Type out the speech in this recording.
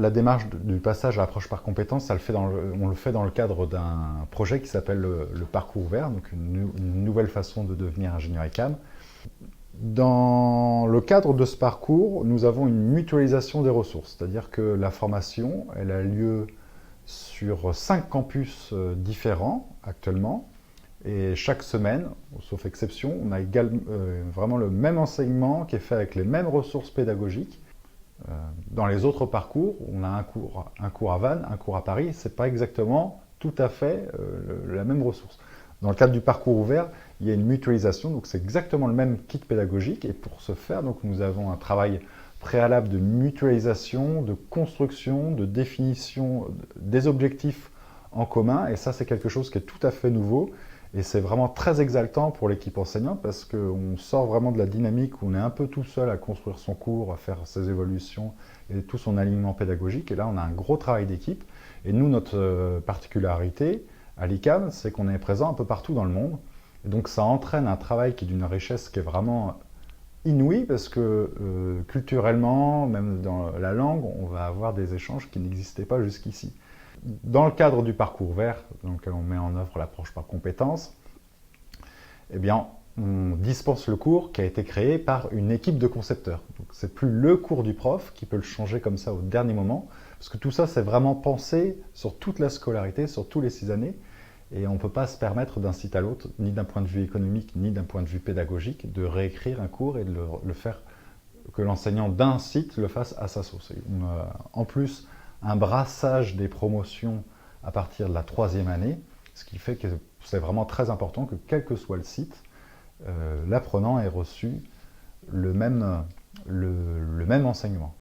la démarche du passage à l'approche par compétences, on le fait dans le cadre d'un projet qui s'appelle le parcours ouvert, donc une nouvelle façon de devenir ingénieur ECAM. Dans le cadre de ce parcours, nous avons une mutualisation des ressources, c'est-à-dire que la formation, elle a lieu sur 5 campus différents actuellement, et chaque semaine, sauf exception, on a vraiment le même enseignement qui est fait avec les mêmes ressources pédagogiques. Dans les autres parcours, on a un cours à Vannes, un cours à Paris, c'est pas exactement tout à fait la même ressource. Dans le cadre du parcours ouvert, il y a une mutualisation, donc c'est exactement le même kit pédagogique, et pour ce faire, donc, nous avons un travail préalable de mutualisation, de construction, de définition des objectifs en commun, et ça c'est quelque chose qui est tout à fait nouveau, et c'est vraiment très exaltant pour l'équipe enseignante parce qu'on sort vraiment de la dynamique où on est un peu tout seul à construire son cours, à faire ses évolutions et tout son alignement pédagogique. Et là, on a un gros travail d'équipe. Et nous, notre particularité à l'ICAM, c'est qu'on est présent un peu partout dans le monde. Et donc, ça entraîne un travail qui est d'une richesse qui est vraiment inouïe parce que culturellement, même dans la langue, on va avoir des échanges qui n'existaient pas jusqu'ici. Dans le cadre du parcours vert, dans lequel on met en œuvre l'approche par compétences, eh bien, on dispense le cours qui a été créé par une équipe de concepteurs. Donc, c'est plus le cours du prof qui peut le changer comme ça au dernier moment, parce que tout ça, c'est vraiment pensé sur toute la scolarité, sur tous les 6 années, et on ne peut pas se permettre d'un site à l'autre, ni d'un point de vue économique, ni d'un point de vue pédagogique, de réécrire un cours et de le faire, que l'enseignant d'un site le fasse à sa sauce. On a, en plus, un brassage des promotions à partir de la 3e année, ce qui fait que c'est vraiment très important que quel que soit le site, l'apprenant ait reçu le même enseignement.